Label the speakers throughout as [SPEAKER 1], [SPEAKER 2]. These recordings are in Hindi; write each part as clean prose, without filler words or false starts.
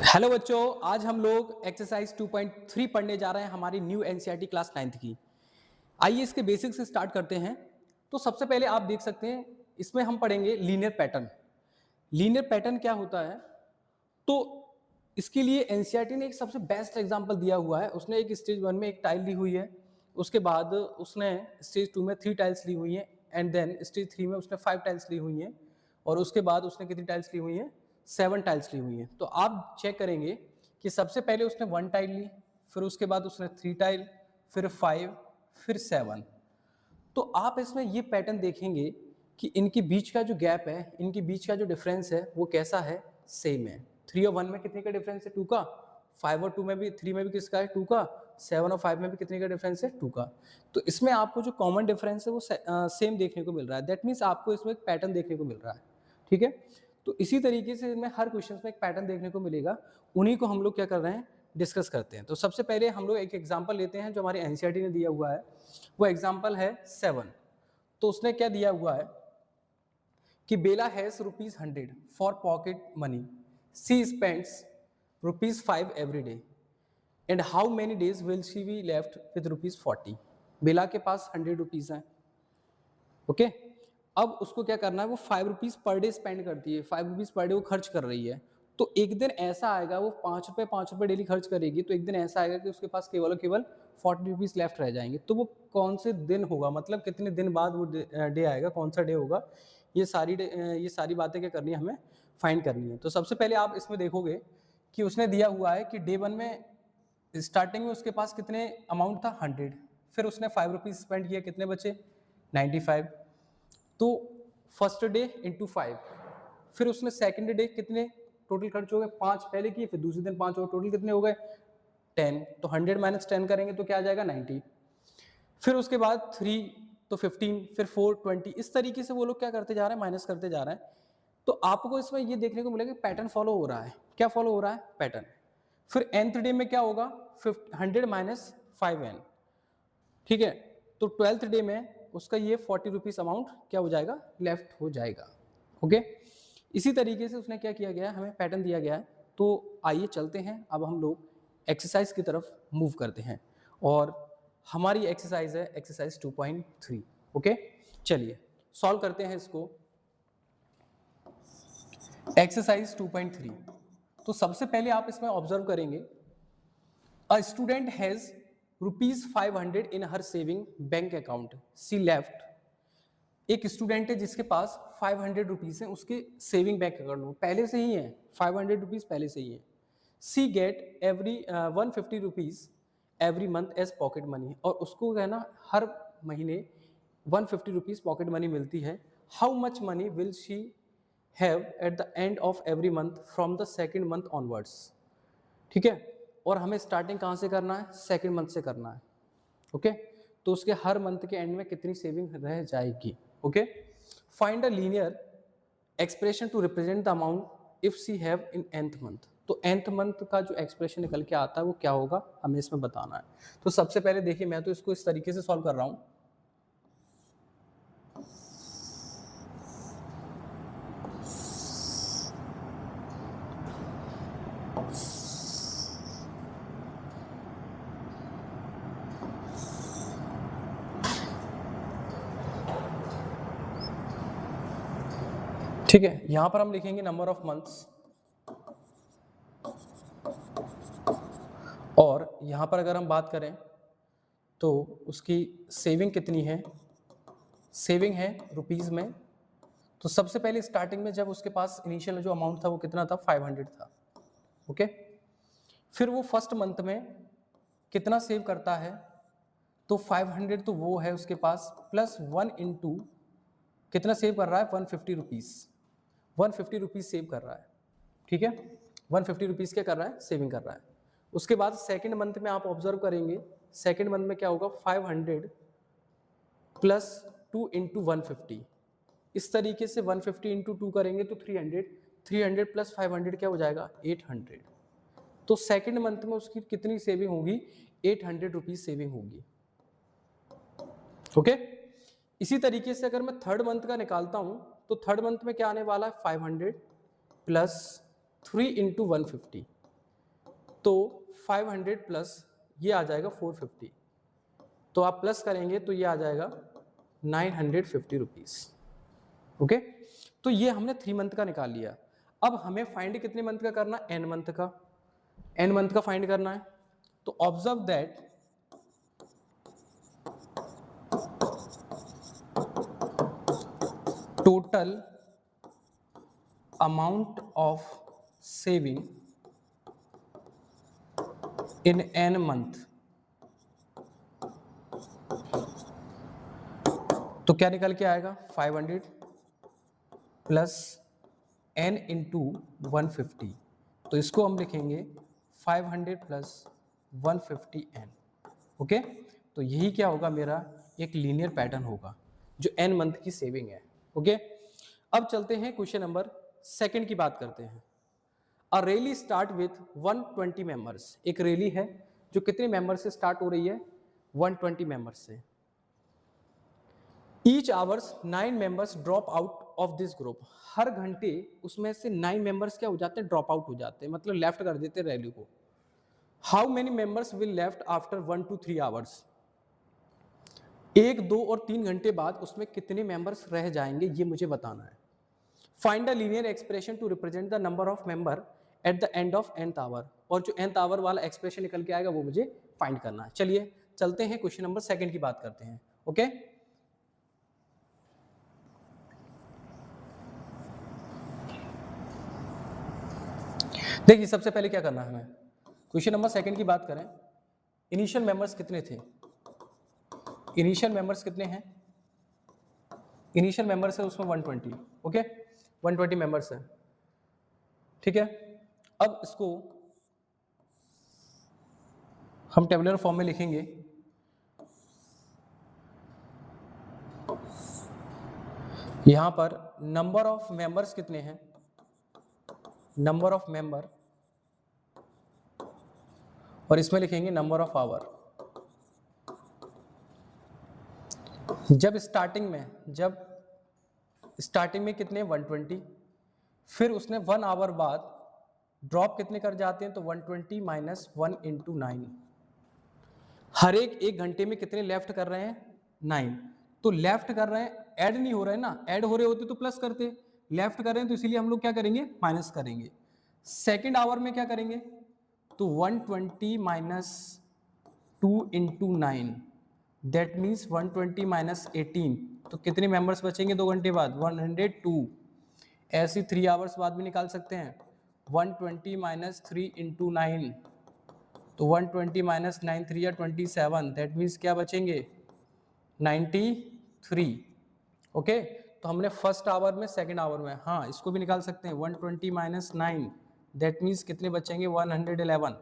[SPEAKER 1] हेलो बच्चों, आज हम लोग एक्सरसाइज 2.3 पढ़ने जा रहे हैं हमारी न्यू एनसीईआरटी क्लास 9th की। आइए इसके बेसिक्स से स्टार्ट करते हैं। तो सबसे पहले आप देख सकते हैं इसमें हम पढ़ेंगे लीनियर पैटर्न। लीनियर पैटर्न क्या होता है? तो इसके लिए एनसीईआरटी ने एक सबसे बेस्ट एग्जांपल दिया हुआ है। उसने एक स्टेज 1 में एक टाइल ली हुई है, उसके बाद उसने स्टेज 2 में 3 टाइल्स ली हुई हैं, एंड देन स्टेज 3 में उसने 5 टाइल्स ली हुई हैं, और उसके बाद उसने कितनी टाइल्स ली हुई हैं? 7 टाइल्स ली हुई हैं। तो आप चेक करेंगे कि सबसे पहले उसने 1 टाइल ली, फिर उसके बाद उसने 3 टाइल, फिर 5, फिर 7। तो आप इसमें ये पैटर्न देखेंगे कि इनके बीच का जो गैप है, इनके बीच का जो डिफरेंस है वो कैसा है? सेम है। 3 और 1 में कितने का डिफरेंस है? 2 का। 5 और 2 में भी, 3 में भी किसका है? 2 का। 7 और 5 में भी कितने का डिफरेंस है? 2 का। तो इसमें आपको जो कॉमन डिफरेंस है वो सेम देखने को मिल रहा है। दैट मीन्स आपको इसमें एक पैटर्न देखने को मिल रहा है। ठीक है, तो इसी तरीके से इसमें हर क्वेश्चन में एक पैटर्न देखने को मिलेगा। उन्हीं को हम लोग क्या कर रहे हैं? डिस्कस करते हैं। तो सबसे पहले हम लोग एक एग्जाम्पल लेते हैं जो हमारी एनसीईआरटी ने दिया हुआ है। वो एग्जाम्पल है 7। तो उसने क्या दिया हुआ है कि Bela has ₹100 for pocket money, she spends ₹5 every day, and how many days will she be left with ₹40। Bela के पास ₹100 हैं। ओके, अब उसको क्या करना है? वो ₹5 पर डे स्पेंड करती है, ₹5 पर डे वो खर्च कर रही है। तो एक दिन ऐसा आएगा, वो ₹5 डेली खर्च करेगी, तो एक दिन ऐसा आएगा कि उसके पास केवल और केवल ₹40 लेफ्ट रह जाएंगे। तो वो कौन से दिन होगा, मतलब कितने दिन बाद वो डे आएगा, कौन सा डे होगा? ये सारी बातें क्या करनी है? हमें फाइंड करनी है। तो सबसे पहले आप इसमें देखोगे कि उसने दिया हुआ है कि डे 1 में स्टार्टिंग में उसके पास कितने अमाउंट था? 100। फिर उसने ₹5 स्पेंड किया, कितने बचे? 95। तो फर्स्ट डे इंटू 5, फिर उसने सेकंड डे कितने टोटल खर्च हो गए? 5 पहले किए, फिर दूसरे दिन 5 और टोटल कितने हो गए? 10। तो 100 माइनस 10 करेंगे तो क्या आ जाएगा? 90। फिर उसके बाद 3 तो 15, फिर 4 20। इस तरीके से वो लोग क्या करते जा रहे हैं? माइनस करते जा रहे हैं। तो आपको इसमें ये देखने को मिलेगा कि पैटर्न फॉलो हो रहा है। क्या फॉलो हो रहा है? पैटर्न। फिर nth डे में क्या होगा? 100 माइनस 5n। ठीक है, तो 12th डे में उसका ये ₹40 अमाउंट क्या हो जाएगा? लेफ्ट हो जाएगा। ओके, इसी तरीके से उसने क्या किया गया है? हमें पैटर्न दिया गया है। तो आइए चलते हैं, अब हम लोग एक्सरसाइज की तरफ मूव करते हैं, और हमारी एक्सरसाइज है एक्सरसाइज 2.3। ओके, चलिए सॉल्व करते हैं इसको। एक्सरसाइज 2.3। तो सबसे पहले आप इसमें ऑब्जर्व करेंगे, a student has ₹500 in her saving bank account, she left. एक स्टूडेंट है जिसके पास ₹500 है उसके सेविंग बैंक अकाउंट में, पहले से ही है। ₹500 पहले से ही है। She get every ₹150 every month as pocket money, और उसको है ना हर महीने ₹150 पॉकेट मनी मिलती है। How much money will she have eight the end of every month from the second month onwards. ठीक है, और हमें स्टार्टिंग कहाँ से करना है? सेकेंड मंथ से करना है। ओके, तो उसके हर मंथ के एंड में कितनी सेविंग रह जाएगी? Okay, find a linear expression to represent the amount if she have in nth month. तो nth मंथ का जो एक्सप्रेशन निकल के आता है वो क्या होगा, हमें इसमें बताना है। तो सबसे पहले देखिए, मैं तो इसको इस तरीके से सॉल्व कर रहा हूं। ठीक है, यहां पर हम लिखेंगे नंबर ऑफ मंथ्स, और यहां पर अगर हम बात करें तो उसकी सेविंग कितनी है? सेविंग है रुपीस में। तो सबसे पहले स्टार्टिंग में जब उसके पास इनिशियल जो अमाउंट था वो कितना था? 500 था। ओके, फिर वो फर्स्ट मंथ में कितना सेव करता है? तो 500 तो वो है उसके पास, प्लस 1 इंटू कितना सेव कर रहा है? ₹150। ₹150 सेव कर रहा है। ठीक है, ₹150 क्या कर रहा है? सेविंग कर रहा है। उसके बाद सेकेंड मंथ में आप ऑब्जर्व करेंगे, सेकेंड मंथ में क्या होगा? 500 प्लस 2 इंटू 150। इस तरीके से 150 इंटू 2 करेंगे तो 300, 300 प्लस 500 क्या हो जाएगा? 800। तो सेकेंड मंथ में उसकी कितनी सेविंग होगी? ₹800 सेविंग होगी। ओके, इसी तरीके से अगर मैं थर्ड मंथ का निकालता हूं तो थर्ड मंथ में क्या आने वाला है? 500 प्लस 3 इंटू 150। तो 500 प्लस ये आ जाएगा 450, तो आप प्लस करेंगे तो ये आ जाएगा 950 रुपीज़। ओके, तो ये हमने 3 मंथ का निकाल लिया। अब हमें फाइंड कितने मंथ का करना है, n मंथ का, n मंथ का फाइंड करना है। तो observe that total amount of saving in n month, तो क्या निकल के आएगा 500 प्लस n इंटू 150, तो इसको हम लिखेंगे 500 प्लस 150 n। ओके, तो यही क्या होगा, मेरा एक लीनियर पैटर्न होगा जो n मंथ की सेविंग है। ओके, अब चलते हैं क्वेश्चन नंबर सेकंड की बात करते हैं। अ रैली स्टार्ट विथ 120 मेंबर्स, एक रैली है जो कितने मेंबर से स्टार्ट हो रही है, 120 मेंबर्स से। Each hours 9 members drop out of this group, हर घंटे उसमें से 9 मेंबर्स क्या हो जाते हैं, ड्रॉप आउट हो जाते हैं, मतलब लेफ्ट कर देते हैं रैली को। How many members will left after 1 to 3 hours, 1, 2 और 3 घंटे बाद उसमें कितने मेंबर्स रह जाएंगे, ये मुझे बताना है। Find the linear expression to represent the number of member at the end of nth hour, और जो nth आवर वाला एक्सप्रेशन निकल के आएगा वो मुझे फाइंड करना है। चलिए चलते हैं क्वेश्चन नंबर सेकंड की बात करते हैं। ओके, देखिए सबसे पहले क्या करना है हमें, क्वेश्चन नंबर सेकंड की बात करें, इनिशियल मेंबर्स कितने थे, इनिशियल मेंबर्स कितने हैं, इनिशियल मेंबर्स है उसमें 120। ओके, 120 मेंबर्स है, ठीक है। अब इसको हम टेबुलर फॉर्म में लिखेंगे, यहां पर नंबर ऑफ मेंबर्स कितने हैं, नंबर ऑफ मेंबर, और इसमें लिखेंगे नंबर ऑफ आवर। जब स्टार्टिंग में कितने 120, फिर उसने 1 आवर बाद ड्रॉप कितने कर जाते हैं, तो 120 माइनस 1 इंटू 9, हर एक घंटे में कितने लेफ्ट कर रहे हैं, 9। तो लेफ्ट कर रहे हैं, ऐड नहीं हो रहे हैं ना, ऐड हो रहे होते तो प्लस करते, लेफ्ट कर रहे हैं तो इसीलिए हम लोग क्या करेंगे, माइनस करेंगे। सेकेंड आवर में क्या करेंगे, तो 120 minus 2 into 9, that means 120 minus 18, तो कितने मेंबर्स बचेंगे 2 घंटे बाद, 102। ऐसे 3 आवर्स बाद भी निकाल सकते हैं, 120 माइनस 3 इंटू 9, तो 120 माइनस 9 3 या 27, दैट मीन्स क्या बचेंगे 93। ओके, तो हमने फर्स्ट आवर में, सेकंड आवर में, हाँ इसको भी निकाल सकते हैं, 120 माइनस 9, दैट मीन्स कितने बचेंगे 111।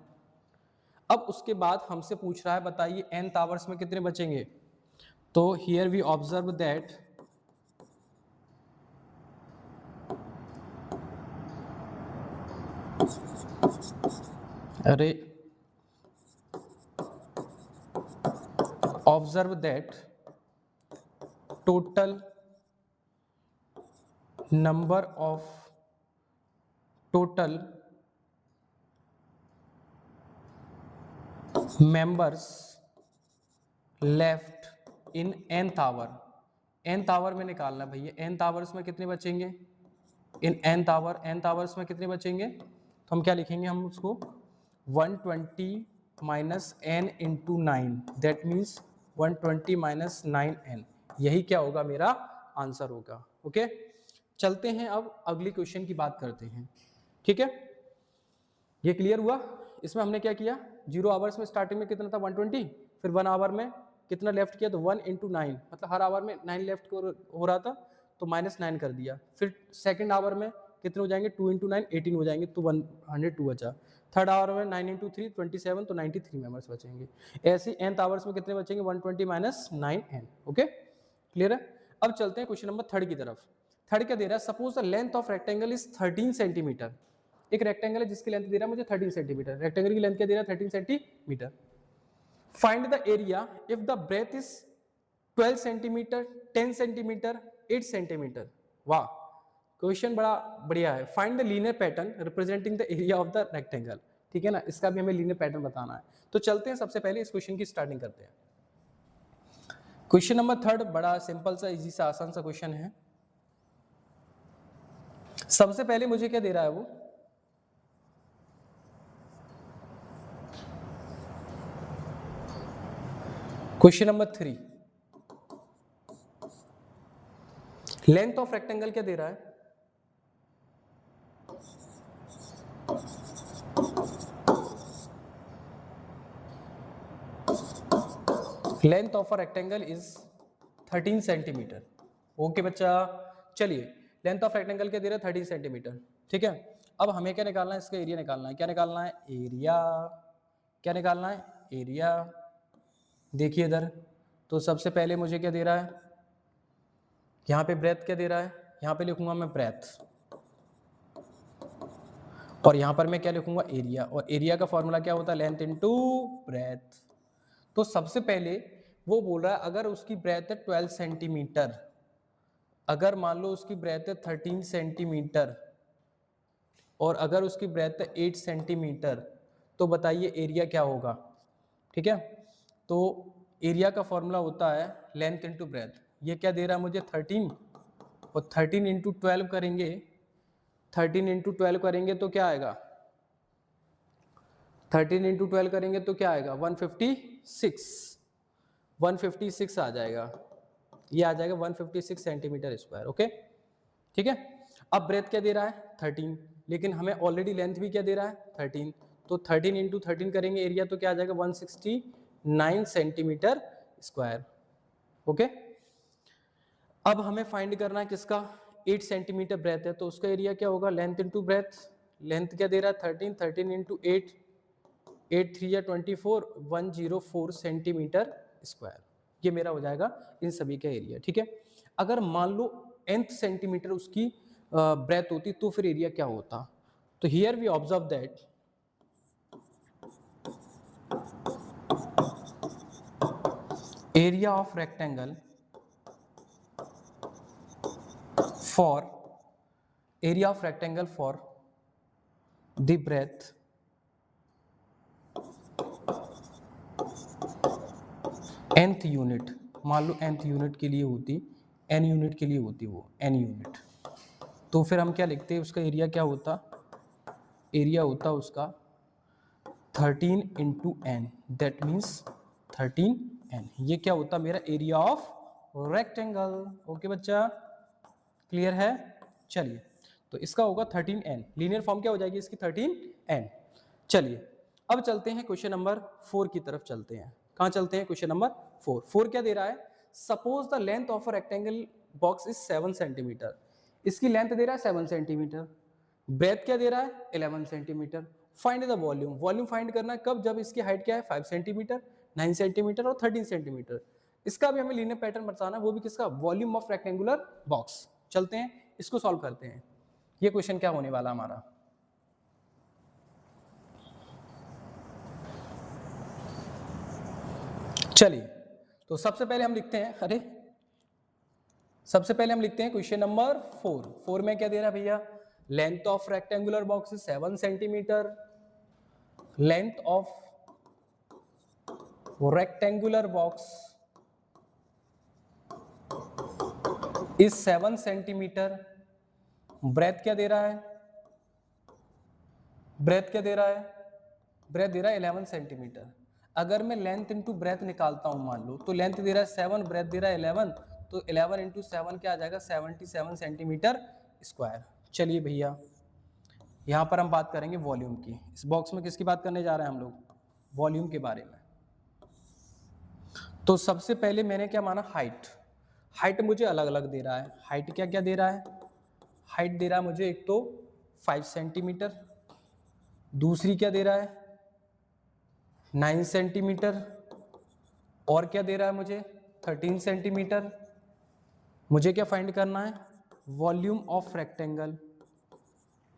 [SPEAKER 1] अब उसके बाद हमसे पूछ रहा है बताइए nth आवर्स में कितने बचेंगे, तो here we observe that observe that total number of total members left in nth hour, nth hour में निकालना भैया, nth आवर्स में कितने बचेंगे, इन nth आवर्स में कितने बचेंगे, तो हम क्या लिखेंगे, हम उसको 120 minus n into 9, that means 120 minus 9n, यही क्या होगा, मेरा आंसर होगा। ओके, चलते हैं अब अगली क्वेश्चन की बात करते हैं। ठीक है, ये क्लियर हुआ। इसमें हमने क्या किया, 0 आवर्स में स्टार्टिंग में कितना था 120, फिर 1 आवर में कितना लेफ्ट किया, तो 1 इंटू 9, मतलब हर आवर में 9 लेफ्ट हो रहा था तो माइनस 9 कर दिया। फिर सेकंड आवर में कितने हो जाएंगे, 2 इंटू 9 18 हो जाएंगे, तो 102 बचा। थर्ड आवर में 9 इंटू 3 27, तो 93 मेंबर्स बचेंगे। ऐसे nth आवर्स में कितने बचेंगे, 120 माइनस 9n। ओके, क्लियर है। अब चलते हैं क्वेश्चन नंबर थर्ड की तरफ। थर्ड क्या दे रहा है, suppose the length of rectangle is 13 centimetre. एक रेक्टेंगल है जिसकी लेंथ दे रहा है मुझे 13 सेंटीमीटर, रेक्टेंगल की लेंथ क्या दे रहा है 13 centimetre. Find the area if the breadth is 12 centimetre, 10 centimetre, 8 centimetre. वाह, क्वेश्चन बड़ा बढ़िया है। Find the linear pattern representing the area of the rectangle. ठीक है ना, इसका भी हमें लीनियर पैटर्न बताना है। तो चलते हैं, सबसे पहले इस क्वेश्चन की स्टार्टिंग करते हैं। क्वेश्चन नंबर 3 बड़ा सिंपल सा, इजी सा, आसान सा क्वेश्चन है। सबसे पहले मुझे क्या दे रहा है वो, question number 3, length of rectangle क्या दे रहा है, length of a rectangle is 13 centimetre. Okay बच्चा, चलिए लेंथ ऑफ रेक्टेंगल क्या दे रहा है, 13 सेंटीमीटर, ठीक है। अब हमें क्या निकालना है, इसका एरिया निकालना है। क्या निकालना है, एरिया। क्या निकालना है, एरिया। देखिए इधर, तो सबसे पहले मुझे क्या दे रहा है, यहाँ पे ब्रेथ क्या दे रहा है, यहाँ पे लिखूंगा मैं ब्रेथ, और यहाँ पर मैं क्या लिखूंगा, एरिया। और एरिया का फॉर्मूला क्या होता है, लेंथ इनटू ब्रेथ। तो सबसे पहले वो बोल रहा है अगर उसकी ब्रेथ है 12 सेंटीमीटर, अगर मान लो उसकी ब्रेथ है 13 सेंटीमीटर, और अगर उसकी ब्रेथ है 8 सेंटीमीटर, तो बताइए एरिया क्या होगा, ठीक है। तो एरिया का फॉर्मूला होता है लेंथ इनटू ब्रेथ। ये क्या दे रहा है मुझे, 13, और 13 इंटू 12 करेंगे, 13 इंटू 12 करेंगे तो क्या आएगा, 13 इंटू 12 करेंगे तो क्या आएगा, 156 आ जाएगा, ये आ जाएगा 156 सेंटीमीटर स्क्वायर। ओके, ठीक है। अब ब्रेथ क्या दे रहा है, 13, लेकिन हमें ऑलरेडी लेंथ भी क्या दे रहा है, 13, तो 13 इंटू 13 करेंगे एरिया तो क्या आ जाएगा, 169 सेंटीमीटर स्क्वायर। ओके, अब हमें फाइंड करना है किसका, 8 सेंटीमीटर ब्रेथ है तो उसका एरिया क्या होगा, लेंथ इंटू ब्रेथ। लेंथ क्या दे रहा है, 13, 13 इंटू 8, 8 3 या 24, 104 सेंटीमीटर स्क्वायर। ये मेरा हो जाएगा इन सभी का एरिया, ठीक है। अगर मान लो nth सेंटीमीटर उसकी ब्रेथ होती तो फिर एरिया क्या होता, तो here we observe that area of rectangle for area of rectangle for the breadth nth unit, मान लो nth यूनिट के लिए होती, n यूनिट के लिए होती वो n यूनिट, तो फिर हम क्या लिखते हैं, उसका एरिया क्या होता, एरिया होता उसका 13 into N, that means 13n। ये क्या होता मेरा एरिया ऑफ रेक्टेंगल। ओके बच्चा, क्लियर है। चलिए, तो इसका होगा 13n, लीनियर फॉर्म क्या हो जाएगी इसकी, 13n। चलिए अब चलते हैं क्वेश्चन नंबर 4 की तरफ चलते हैं। कहाँ चलते हैं, क्वेश्चन नंबर 4 क्या दे रहा है, suppose the length of a rectangle box is 7 centimetre. इसकी लेंथ दे रहा है 7 सेंटीमीटर, ब्रेथ क्या दे रहा है 11 centimetre. Find the volume, volume find करना है कब, जब इसकी हाइट क्या है 5 सेंटीमीटर, 9 सेंटीमीटर और 13 सेंटीमीटर। इसका भी हमें लीनियर पैटर्न बताना है, वो भी किसका, वॉल्यूम ऑफ रेक्टेंगुलर बॉक्स। चलते हैं इसको सॉल्व करते हैं। ये क्वेश्चन क्या होने वाला हमारा, चलिए तो सबसे पहले हम लिखते हैं, अरे सबसे पहले हम लिखते हैं क्वेश्चन नंबर 4 में क्या दे रहा है भैया, length of rectangular box is 7 centimetre, length of rectangular box is 7 centimetre. Breadth क्या दे रहा है, ब्रेथ क्या दे रहा है, ब्रेथ दे रहा है 11 सेंटीमीटर। अगर मैं लेंथ इंटू ब्रेथ निकालता हूं मान लो, तो लेंथ दे रहा है 7, ब्रेथ दे रहा है 11, तो 11 इंटू 7 क्या आ जाएगा, 77 सेंटीमीटर स्क्वायर। चलिए भैया यहाँ पर हम बात करेंगे वॉल्यूम की। इस बॉक्स में किसकी बात करने जा रहे हैं हम लोग, वॉल्यूम के बारे में। तो सबसे पहले मैंने क्या माना, हाइट। हाइट मुझे अलग अलग दे रहा है, हाइट क्या क्या दे रहा है, हाइट दे रहा है मुझे एक तो 5 सेंटीमीटर, दूसरी क्या दे रहा है 9 सेंटीमीटर, और क्या दे रहा है मुझे 13 सेंटीमीटर। मुझे क्या फाइंड करना है, volume of rectangle.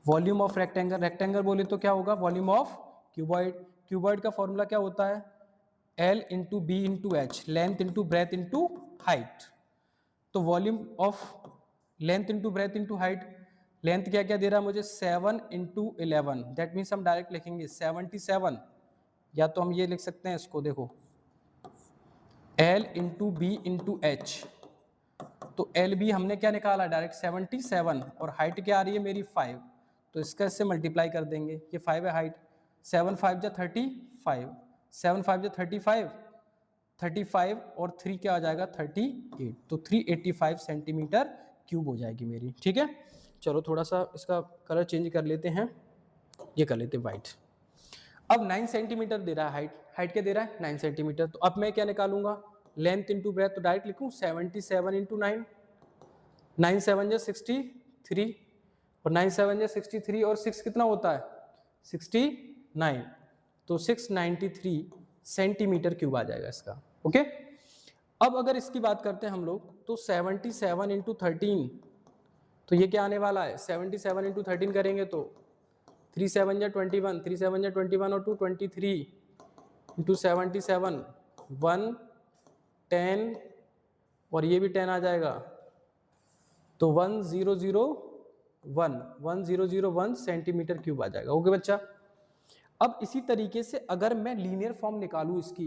[SPEAKER 1] Volume of rectangle, rectangle बोले तो क्या होगा, वॉल्यूम ऑफ क्यूबॉइड। क्यूबॉइड का फॉर्मूला क्या होता है, L into B into H, length into breadth into height. तो volume of length into breadth into height length क्या क्या दे रहा है मुझे 7 इंटू 11, दैट मीन्स हम डायरेक्ट लिखेंगे 77, या तो हम ये लिख सकते हैं इसको, देखो L into B into H, तो एल बी हमने क्या निकाला डायरेक्ट 77, और हाइट क्या आ रही है मेरी 5, तो इसका इससे मल्टीप्लाई कर देंगे, ये 5 है हाइट, 7 5 जा 35, 7 5 जा 35, 35 और 3 क्या आ जाएगा 38, तो 385 सेंटीमीटर क्यूब हो जाएगी मेरी। ठीक है, चलो थोड़ा सा इसका कलर चेंज कर लेते हैं, ये कर लेते हैं वाइट। अब 9 सेंटीमीटर दे रहा है हाइट, हाइट क्या दे रहा है 9 सेंटीमीटर, तो अब मैं क्या निकालूंगा लेंथ इंटू ब्रेथ, तो डायरेक्ट लिखूँ 77 इंटू 9, 9 7 जा 63, और 9 7 जा 63 और 6 कितना होता है 69, तो 693 सेंटीमीटर क्यूब आ जाएगा इसका। ओके, अब अगर इसकी बात करते हैं हम लोग, तो 77 इंटू 13, तो ये क्या आने वाला है 77 इंटू 13 करेंगे तो 3 7 जा 21, 3 7 जा 21 और 2 23 इंटू 77 1 10, और ये भी 10 आ जाएगा, तो 1001 सेंटीमीटर क्यूब आ जाएगा। ओके बच्चा, अब इसी तरीके से अगर मैं लीनियर फॉर्म निकालूं, इसकी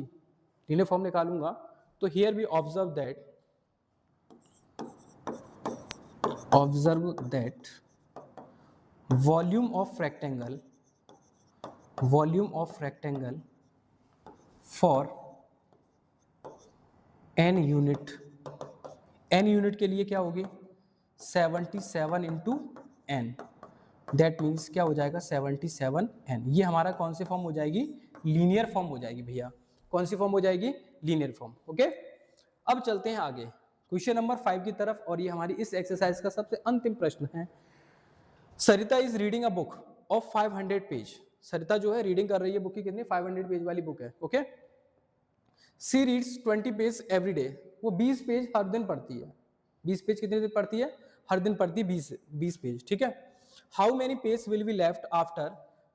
[SPEAKER 1] लीनियर फॉर्म निकालूंगा, तो here we observe that volume of rectangle for n unit के लिए क्या होगी 77 इंटू एन, दैट मीन्स क्या हो जाएगा 77n, ये हमारा कौन सी फॉर्म हो जाएगी लीनियर फॉर्म हो जाएगी भैया, कौन सी फॉर्म हो जाएगी लीनियर फॉर्म। ओके, अब चलते हैं आगे क्वेश्चन नंबर 5 की तरफ, और ये हमारी इस एक्सरसाइज का सबसे अंतिम प्रश्न है। Sarita is reading a book of 500 page, Sarita जो है रीडिंग कर रही है बुक की, कितनी 500 पेज वाली बुक है। ओके, सी रीड्स 20 पेज एवरी डे, वो 20 पेज हर दिन पढ़ती है, 20 पेज कितने दिन पढ़ती है हर दिन पढ़ती है 20 पेज। ठीक है, how many page will be left after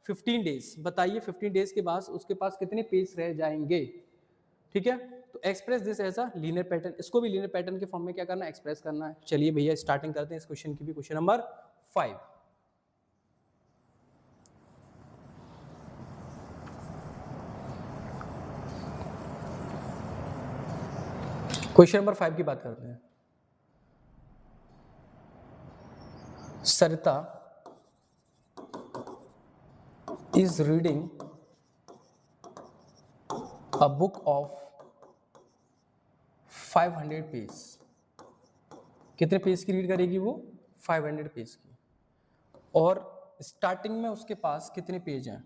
[SPEAKER 1] 15 days, बताइए 15 डेज के बाद उसके पास कितने पेज रह जाएंगे। ठीक है, तो express this as a linear pattern, इसको भी लीनियर पैटर्न के फॉर्म में क्या करना है एक्सप्रेस करना है। चलिए भैया स्टार्टिंग करते हैं इस क्वेश्चन की भी, क्वेश्चन नंबर 5। क्वेश्चन नंबर 5 की बात करते हैं। Sarita is reading a book of 500 page, कितने पेज की रीड करेगी वो 500 पेज की, और स्टार्टिंग में उसके पास कितने पेज हैं,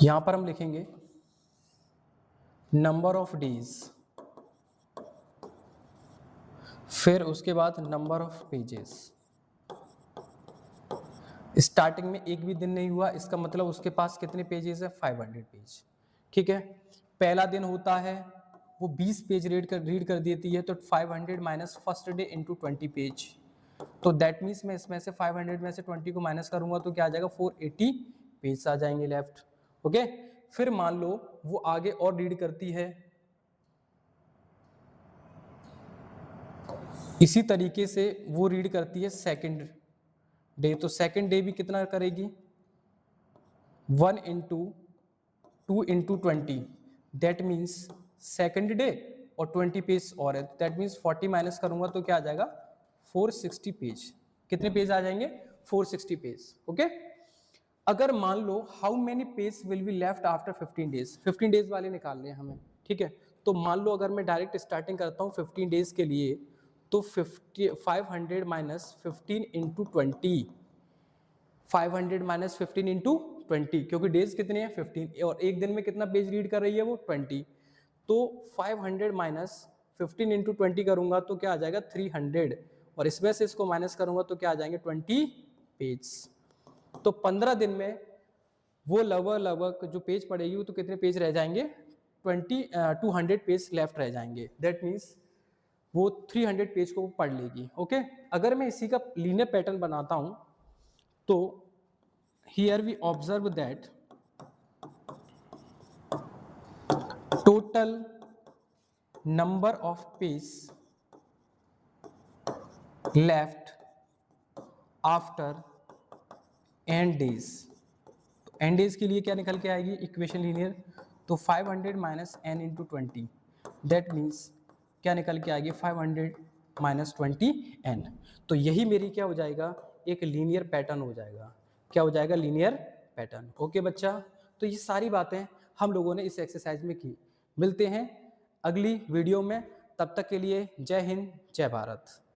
[SPEAKER 1] यहां पर हम लिखेंगे नंबर ऑफ डेज, फिर उसके बाद नंबर ऑफ पेजेस। स्टार्टिंग में एक भी दिन नहीं हुआ, इसका मतलब उसके पास कितने पेजेस है 500 पेज। ठीक है, पहला दिन होता है वो 20 पेज रीड कर देती है, तो 500 minus first day into 20 page, तो दैट मीन्स मैं इसमें से 500 में से 20 को माइनस करूंगा तो क्या आ जाएगा 480 पेज आ जाएंगे लेफ्ट। ओके, फिर मान लो वो आगे और रीड करती है, इसी तरीके से वो रीड करती है सेकंड डे, तो सेकंड डे भी कितना करेगी 1 into 2 into 20, that means second day और 20 पेज और है, दैट मीन्स 40 माइनस करूंगा तो क्या आ जाएगा 460 पेज। कितने पेज आ जाएंगे 460 पेज। ओके, अगर मान लो how many page will be left after 15 days, 15 days वाले निकालने हैं हमें। ठीक है, तो मान लो अगर मैं डायरेक्ट स्टार्टिंग करता हूँ 15 डेज के लिए, तो 500 माइनस 15 इंटू 20, 500 माइनस 15 इंटू 20, क्योंकि डेज कितने हैं 15, और एक दिन में कितना पेज रीड कर रही है वो 20, तो 500 माइनस 15 इंटू 20 करूंगा तो क्या आ जाएगा 300, और इसमें से इसको माइनस करूंगा तो क्या आ जाएंगे 20 पेज। तो 15 दिन में वो लगभग जो पेज पड़ेगी तो कितने पेज रह जाएंगे 200 पेज लेफ्ट रह जाएंगे, दैट मीन्स वो 300 पेज को पढ़ लेगी। ओके, अगर मैं इसी का लीनियर पैटर्न बनाता हूं तो here we observe that total number of page left after n days. तो एन डेज के लिए क्या निकल के आएगी इक्वेशन लीनियर, तो 500 minus n into 20, that means क्या निकल के आएगी 500 माइनस 20 एन। तो यही मेरी क्या हो जाएगा एक लीनियर पैटर्न हो जाएगा। क्या हो जाएगा लीनियर पैटर्न। ओके बच्चा, तो ये सारी बातें हम लोगों ने इस एक्सरसाइज में की। मिलते हैं अगली वीडियो में, तब तक के लिए जय हिंद जय भारत।